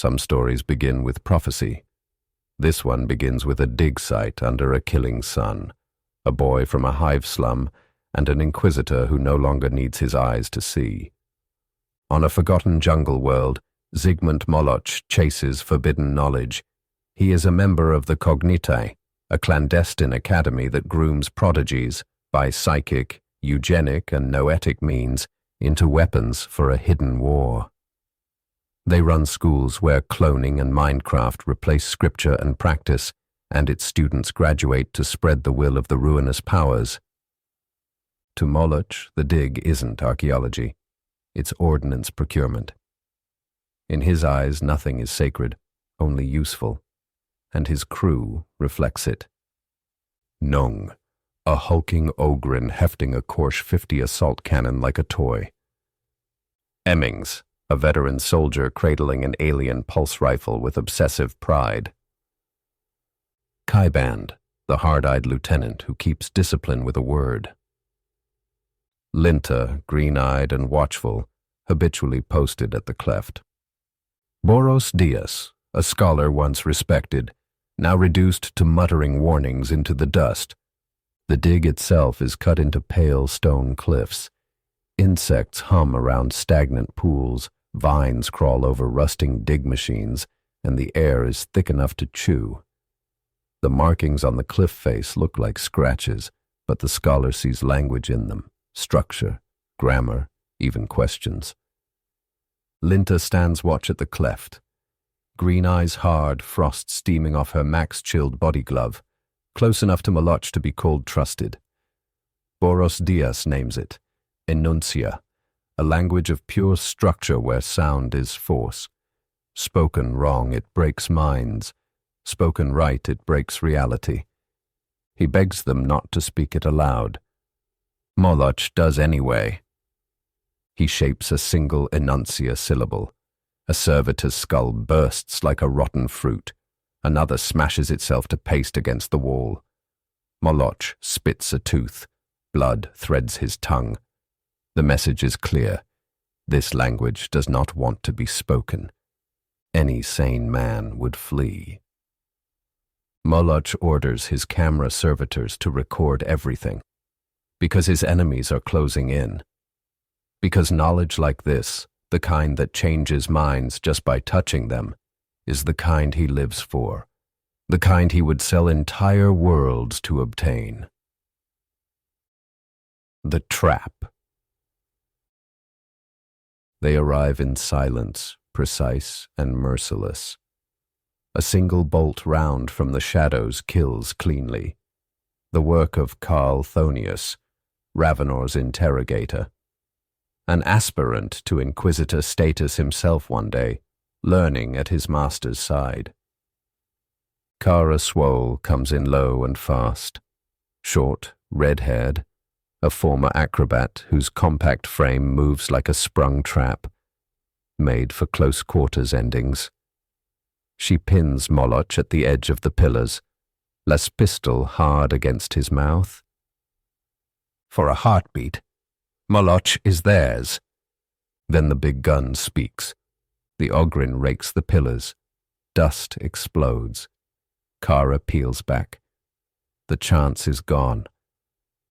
Some stories begin with prophecy. This one begins with a dig site under a killing sun, a boy from a hive slum, and an inquisitor who no longer needs his eyes to see. On a forgotten jungle world, Zygmunt Moloch chases forbidden knowledge. He is a member of the Cognitae, a clandestine academy that grooms prodigies by psychic, eugenic, and noetic means into weapons for a hidden war. They run schools where cloning and Minecraft replace scripture and practice, and its students graduate to spread the will of the ruinous powers. To Moloch, the dig isn't archaeology. It's ordnance procurement. In his eyes, nothing is sacred, only useful, and his crew reflects it. Nung, a hulking ogrin hefting a Korsh 50 assault cannon like a toy. Emmings, a veteran soldier cradling an alien pulse rifle with obsessive pride. Kaiband, the hard-eyed lieutenant who keeps discipline with a word. Linta, green-eyed and watchful, habitually posted at the cleft. Boros Diaz, a scholar once respected, now reduced to muttering warnings into the dust. The dig itself is cut into pale stone cliffs. Insects hum around stagnant pools, vines crawl over rusting dig machines, and the air is thick enough to chew. The markings on the cliff face look like scratches, but the scholar sees language in them, structure, grammar, even questions. Linta stands watch at the cleft. Green eyes hard, frost steaming off her max-chilled body glove, close enough to Moloch to be called trusted. Boros Diaz names it, Enuncia, a language of pure structure where sound is force. Spoken wrong, it breaks minds. Spoken right, it breaks reality. He begs them not to speak it aloud. Moloch does anyway. He shapes a single enuncia syllable. A servitor's skull bursts like a rotten fruit. Another smashes itself to paste against the wall. Moloch spits a tooth. Blood threads his tongue. The message is clear. This language does not want to be spoken. Any sane man would flee. Moloch orders his camera servitors to record everything, because his enemies are closing in. Because knowledge like this, the kind that changes minds just by touching them, is the kind he lives for, the kind he would sell entire worlds to obtain. The Trap. They arrive in silence, precise and merciless. A single bolt round from the shadows kills cleanly. The work of Carl Thonius, Ravenor's interrogator. An aspirant to inquisitor status himself one day, learning at his master's side. Kara Swole comes in low and fast. Short, red-haired, a former acrobat whose compact frame moves like a sprung trap, made for close quarters endings. She pins Moloch at the edge of the pillars, las pistol hard against his mouth. For a heartbeat, Moloch is theirs. Then the big gun speaks. The Ogrin rakes the pillars. Dust explodes. Kara peels back. The chance is gone.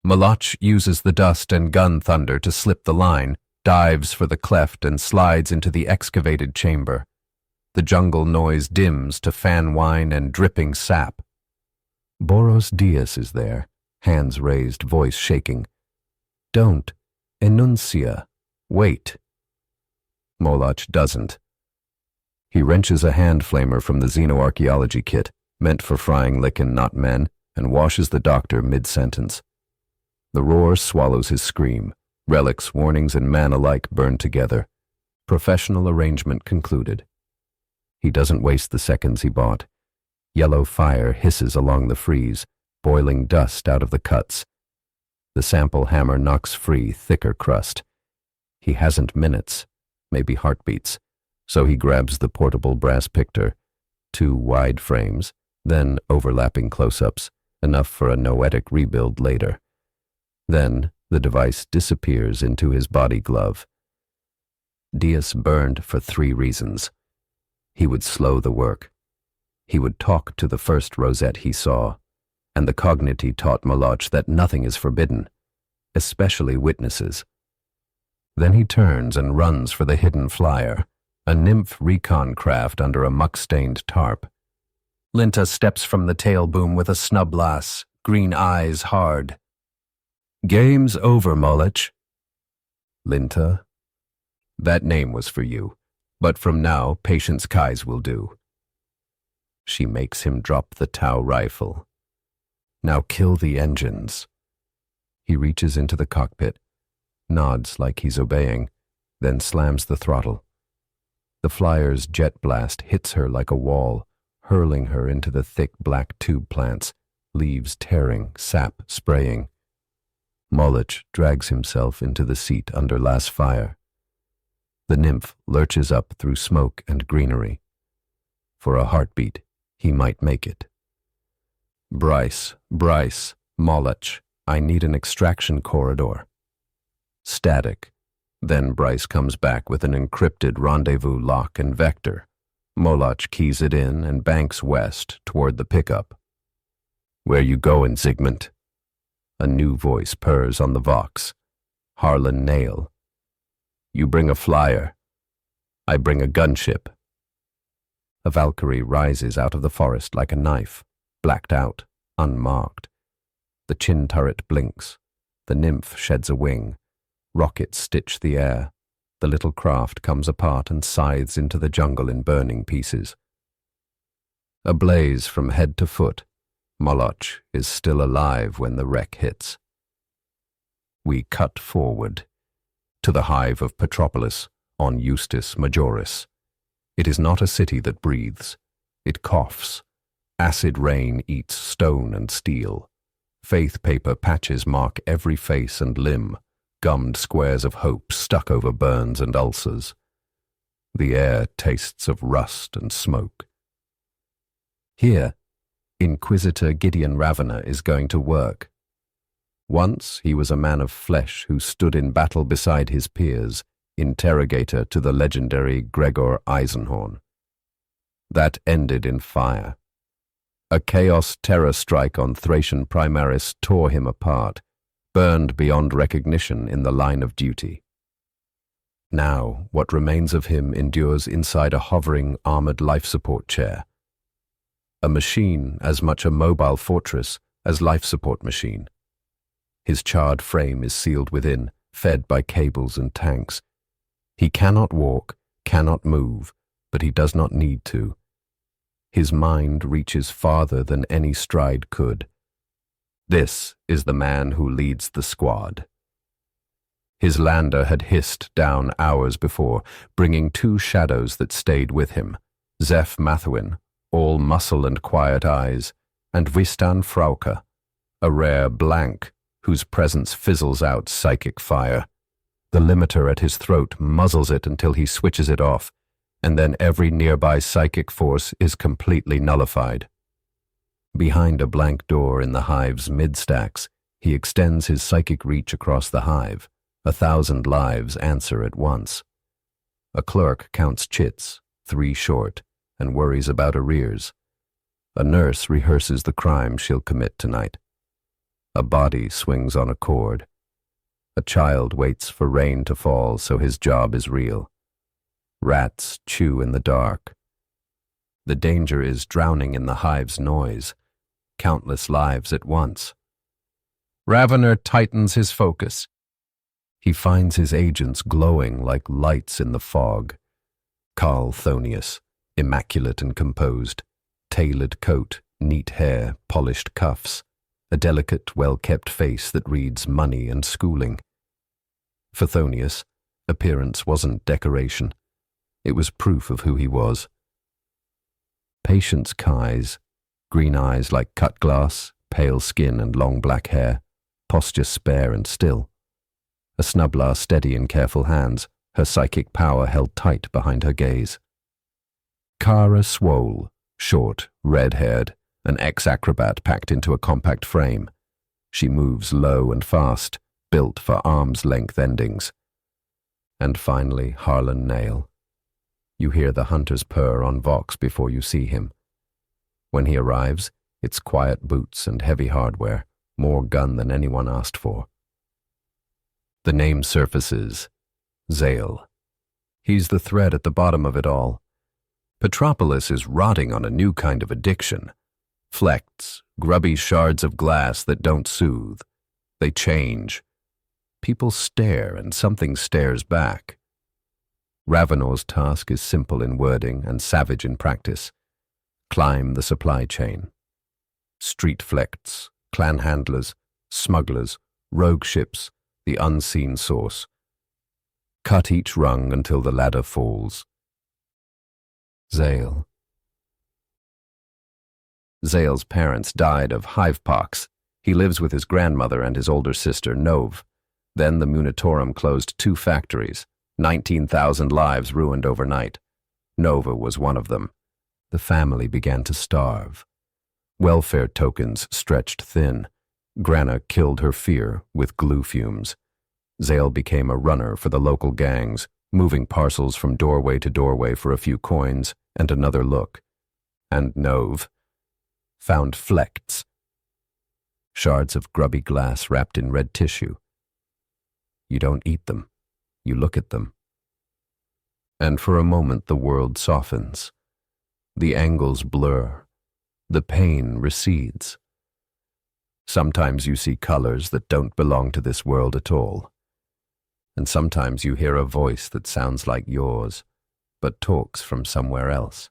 Moloch uses the dust and gun thunder to slip the line, dives for the cleft and slides into the excavated chamber. The jungle noise dims to fan whine and dripping sap. Boros Diaz is there, hands raised, voice shaking. Don't. Enuncia. Wait. Moloch doesn't. He wrenches a hand flamer from the xenoarchaeology kit, meant for frying lichen, not men, and washes the doctor mid-sentence. The roar swallows his scream. Relics, warnings, and man alike burn together. Professional arrangement concluded. He doesn't waste the seconds he bought. Yellow fire hisses along the frieze, boiling dust out of the cuts. The sample hammer knocks free thicker crust. He hasn't minutes, maybe heartbeats, so he grabs the portable brass pictor, 2 wide frames, then overlapping close-ups, enough for a noetic rebuild later. Then the device disappears into his body glove. Diaz burned for 3 reasons. He would slow the work. He would talk to the first rosette he saw, and the cognity taught Moloch that nothing is forbidden, especially witnesses. Then he turns and runs for the hidden flyer, a nymph recon craft under a muck-stained tarp. Linta steps from the tail boom with a snub lass, green eyes hard. "Game's over, Moloch." "Linta? That name was for you, but from now, Patience Kai's will do." She makes him drop the Tau rifle. "Now kill the engines." He reaches into the cockpit, nods like he's obeying, then slams the throttle. The flyer's jet blast hits her like a wall, hurling her into the thick black tube plants, leaves tearing, sap spraying. Moloch drags himself into the seat under last fire. The nymph lurches up through smoke and greenery. For a heartbeat, he might make it. Bryce, Moloch, I need an extraction corridor." Static. Then Bryce comes back with an encrypted rendezvous lock and vector. Moloch keys it in and banks west toward the pickup. "Where you goin', Zygmunt?" A new voice purrs on the Vox. Harlan Nail. "You bring a flyer. I bring a gunship." A Valkyrie rises out of the forest like a knife, blacked out, unmarked. The chin turret blinks. The nymph sheds a wing. Rockets stitch the air. The little craft comes apart and scythes into the jungle in burning pieces. Ablaze from head to foot, Moloch is still alive when the wreck hits. We cut forward to the hive of Petropolis on Eustace Majoris. It is not a city that breathes. It coughs. Acid rain eats stone and steel. Faith paper patches mark every face and limb, gummed squares of hope stuck over burns and ulcers. The air tastes of rust and smoke. Here, Inquisitor Gideon Ravenor is going to work. Once he was a man of flesh who stood in battle beside his peers, interrogator to the legendary Gregor Eisenhorn. That ended in fire. A chaos terror strike on Thracian Primaris tore him apart, burned beyond recognition in the line of duty. Now, what remains of him endures inside a hovering, armored life support chair. A machine as much a mobile fortress as life support machine. His charred frame is sealed within, fed by cables and tanks. He cannot walk, cannot move, but he does not need to. His mind reaches farther than any stride could. This is the man who leads the squad. His lander had hissed down hours before, bringing two shadows that stayed with him, Zeph Mathwin, all muscle and quiet eyes, and Wistan Frauke, a rare blank whose presence fizzles out psychic fire. The limiter at his throat muzzles it until he switches it off, and then every nearby psychic force is completely nullified. Behind a blank door in the hive's mid-stacks, he extends his psychic reach across the hive. 1,000 lives answer at once. A clerk counts chits, 3 short, and worries about arrears. A nurse rehearses the crime she'll commit tonight. A body swings on a cord. A child waits for rain to fall so his job is real. Rats chew in the dark. The danger is drowning in the hive's noise. Countless lives at once. Ravenor tightens his focus. He finds his agents glowing like lights in the fog. Carl Thonius, immaculate and composed, tailored coat, neat hair, polished cuffs, a delicate, well-kept face that reads money and schooling. For Thonius, appearance wasn't decoration. It was proof of who he was. Patience Kai's, green eyes like cut glass, pale skin and long black hair, posture spare and still. A snublar steady in careful hands, her psychic power held tight behind her gaze. Kara Swole, short, red-haired, an ex-acrobat packed into a compact frame. She moves low and fast, built for arm's-length endings. And finally, Harlan Nail. You hear the hunter's purr on Vox before you see him. When he arrives, it's quiet boots and heavy hardware, more gun than anyone asked for. The name surfaces. Zale. He's the thread at the bottom of it all. Petropolis is rotting on a new kind of addiction. Flects, grubby shards of glass that don't soothe. They change. People stare and something stares back. Ravenor's task is simple in wording and savage in practice. Climb the supply chain. Street flects, clan handlers, smugglers, rogue ships, the unseen source. Cut each rung until the ladder falls. Zale. Zale's parents died of hivepox. He lives with his grandmother and his older sister, Nov. Then the Munitorum closed 2 factories. 19,000 lives ruined overnight. Nova was one of them. The family began to starve. Welfare tokens stretched thin. Grana killed her fear with glue fumes. Zale became a runner for the local gangs, moving parcels from doorway to doorway for a few coins and another look. And Nov found flects. Shards of grubby glass wrapped in red tissue. You don't eat them. You look at them. And for a moment the world softens. The angles blur. The pain recedes. Sometimes you see colors that don't belong to this world at all. And sometimes you hear a voice that sounds like yours, but talks from somewhere else.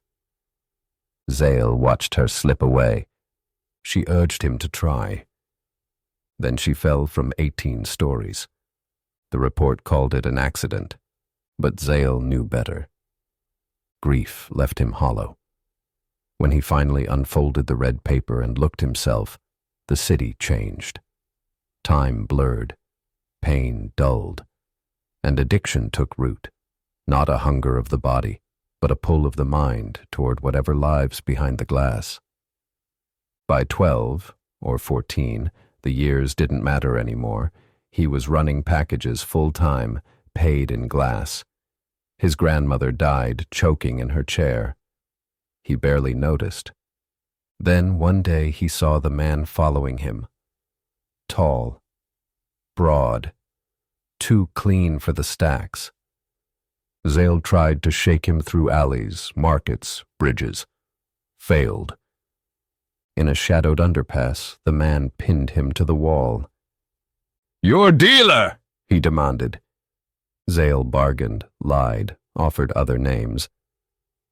Zale watched her slip away. She urged him to try. Then she fell from 18 stories. The report called it an accident, but Zale knew better. Grief left him hollow. When he finally unfolded the red paper and looked himself, the city changed. Time blurred, pain dulled, and addiction took root, not a hunger of the body, but a pull of the mind toward whatever lives behind the glass. By 12 or 14, the years didn't matter anymore. He was running packages full-time, paid in glass. His grandmother died choking in her chair. He barely noticed. Then one day he saw the man following him. Tall, broad, too clean for the stacks. Zale tried to shake him through alleys, markets, bridges. Failed. In a shadowed underpass, the man pinned him to the wall. "Your dealer!" he demanded. Zale bargained, lied, offered other names.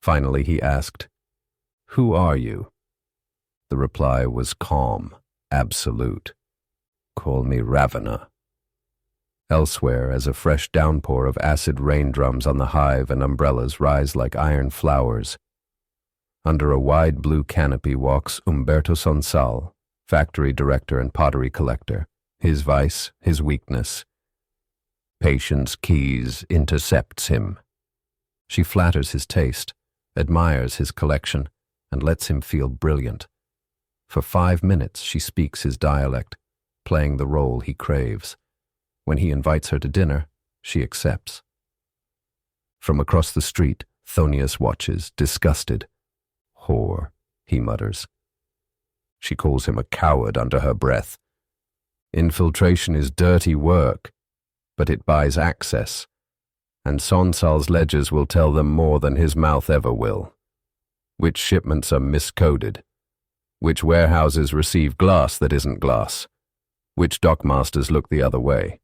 Finally he asked, "Who are you?" The reply was calm, absolute. "Call me Ravenor." Elsewhere, as a fresh downpour of acid rain drums on the hive and umbrellas rise like iron flowers, under a wide blue canopy walks Umberto Sonsal, factory director and pottery collector, his vice, his weakness. Patience Keys intercepts him. She flatters his taste, admires his collection, and lets him feel brilliant. For 5 minutes she speaks his dialect, playing the role he craves. When he invites her to dinner, she accepts. From across the street, Thonius watches, disgusted. "Whore," he mutters. She calls him a coward under her breath. Infiltration is dirty work, but it buys access, and Sonsal's ledgers will tell them more than his mouth ever will. Which shipments are miscoded, which warehouses receive glass that isn't glass, which dockmasters look the other way.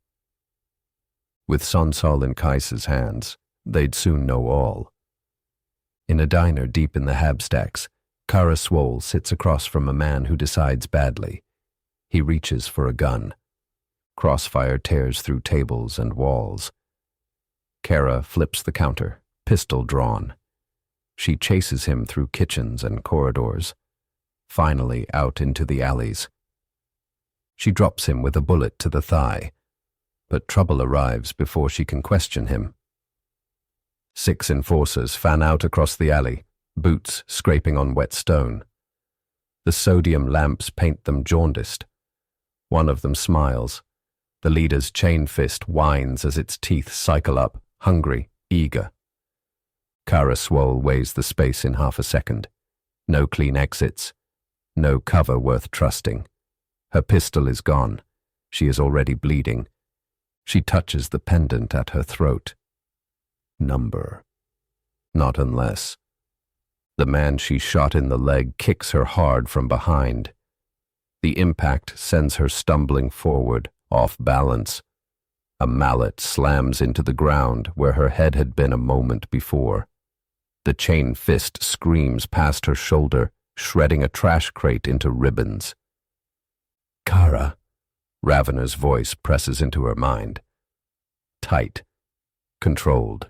With Sonsal in Kais's hands, they'd soon know all. In a diner deep in the Habstacks, Kara Swole sits across from a man who decides badly. He reaches for a gun. Crossfire tears through tables and walls. Kara flips the counter, pistol drawn. She chases him through kitchens and corridors, finally out into the alleys. She drops him with a bullet to the thigh, but trouble arrives before she can question him. 6 enforcers fan out across the alley, boots scraping on wet stone. The sodium lamps paint them jaundiced. One of them smiles. The leader's chain fist whines as its teeth cycle up, hungry, eager. Kara Swole weighs the space in half a second. No clean exits. No cover worth trusting. Her pistol is gone. She is already bleeding. She touches the pendant at her throat. Number. Not unless. The man she shot in the leg kicks her hard from behind. The impact sends her stumbling forward, off balance. A mallet slams into the ground where her head had been a moment before. The chain fist screams past her shoulder, shredding a trash crate into ribbons. Kara, Ravenor's voice presses into her mind. Tight. Controlled.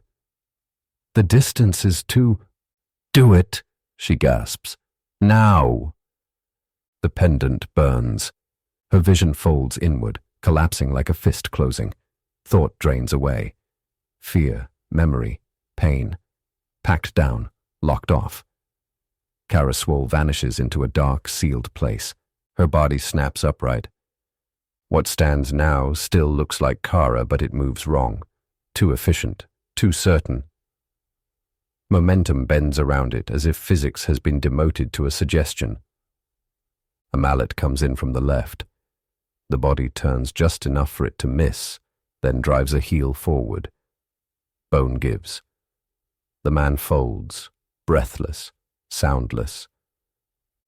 The distance is too... Do it, she gasps. Now! The pendant burns. Her vision folds inward, collapsing like a fist closing. Thought drains away. Fear, memory, pain. Packed down, locked off. Kara Swole vanishes into a dark, sealed place. Her body snaps upright. What stands now still looks like Kara, but it moves wrong. Too efficient, too certain. Momentum bends around it as if physics has been demoted to a suggestion. A mallet comes in from the left. The body turns just enough for it to miss, then drives a heel forward. Bone gives. The man folds, breathless, soundless.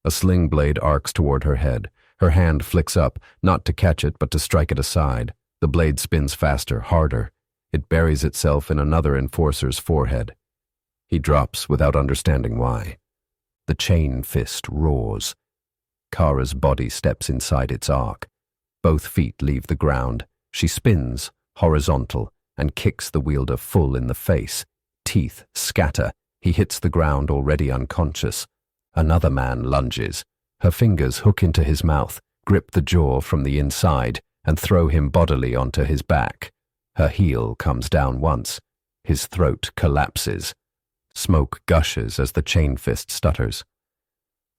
A sling blade arcs toward her head. Her hand flicks up, not to catch it, but to strike it aside. The blade spins faster, harder. It buries itself in another enforcer's forehead. He drops without understanding why. The chain fist roars. Kara's body steps inside its arc. Both feet leave the ground. She spins, horizontal, and kicks the wielder full in the face. Teeth scatter. He hits the ground already unconscious. Another man lunges. Her fingers hook into his mouth, grip the jaw from the inside, and throw him bodily onto his back. Her heel comes down once. His throat collapses. Smoke gushes as the chain fist stutters.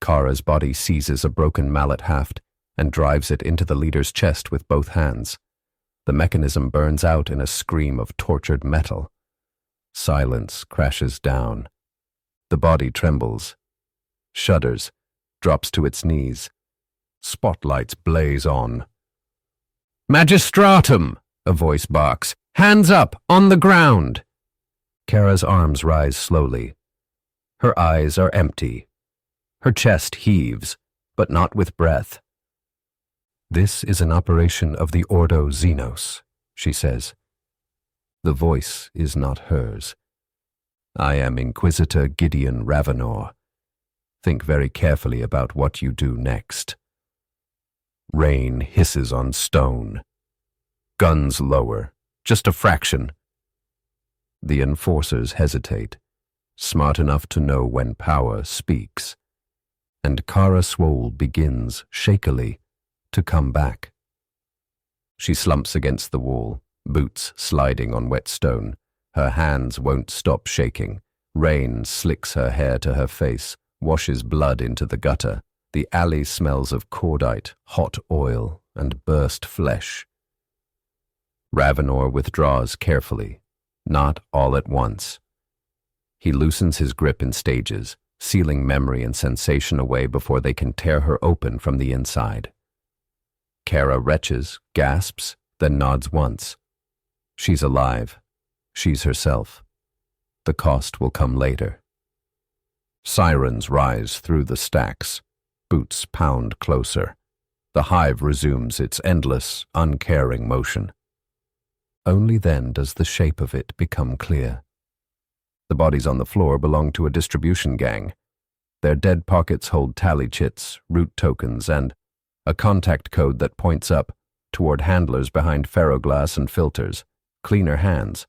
Kara's body seizes a broken mallet haft and drives it into the leader's chest with both hands. The mechanism burns out in a scream of tortured metal. Silence crashes down. The body trembles, shudders, drops to its knees. Spotlights blaze on. "Magistratum!" a voice barks. "Hands up, on the ground!" Kara's arms rise slowly. Her eyes are empty. Her chest heaves, but not with breath. "This is an operation of the Ordo Xenos," she says. The voice is not hers. "I am Inquisitor Gideon Ravenor. Think very carefully about what you do next." Rain hisses on stone. Guns lower, just a fraction. The enforcers hesitate, smart enough to know when power speaks. And Kara Swole begins, shakily, to come back. She slumps against the wall, boots sliding on wet stone. Her hands won't stop shaking. Rain slicks her hair to her face, washes blood into the gutter. The alley smells of cordite, hot oil, and burst flesh. Ravenor withdraws carefully, not all at once. He loosens his grip in stages, sealing memory and sensation away before they can tear her open from the inside. Kara retches, gasps, then nods once. She's alive. She's herself. The cost will come later. Sirens rise through the stacks. Boots pound closer. The hive resumes its endless, uncaring motion. Only then does the shape of it become clear. The bodies on the floor belong to a distribution gang. Their dead pockets hold tally chits, route tokens, and a contact code that points up toward handlers behind ferroglass and filters. Cleaner hands.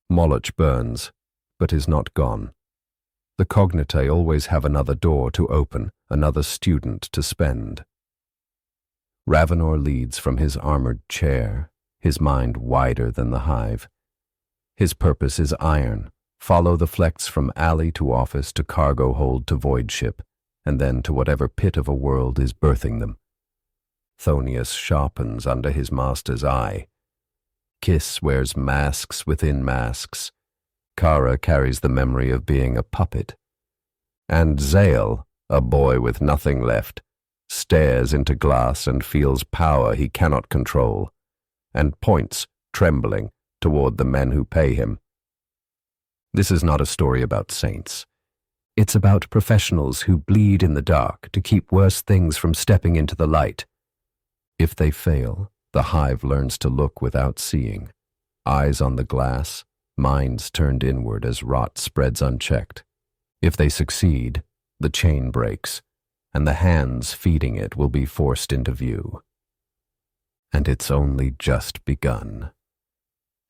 Moloch burns, but is not gone. The cognitae always have another door to open, another student to spend. Ravenor leads from his armored chair, his mind wider than the hive. His purpose is iron. Follow the flecks from alley to office to cargo hold to void ship, and then to whatever pit of a world is birthing them. Thonius sharpens under his master's eye. Kiss wears masks within masks. Kara carries the memory of being a puppet. And Zale, a boy with nothing left, stares into glass and feels power he cannot control, and points, trembling, toward the men who pay him. This is not a story about saints. It's about professionals who bleed in the dark to keep worse things from stepping into the light. If they fail, the hive learns to look without seeing, eyes on the glass, minds turned inward as rot spreads unchecked. If they succeed, the chain breaks, and the hands feeding it will be forced into view. And it's only just begun.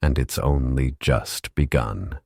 And it's only just begun.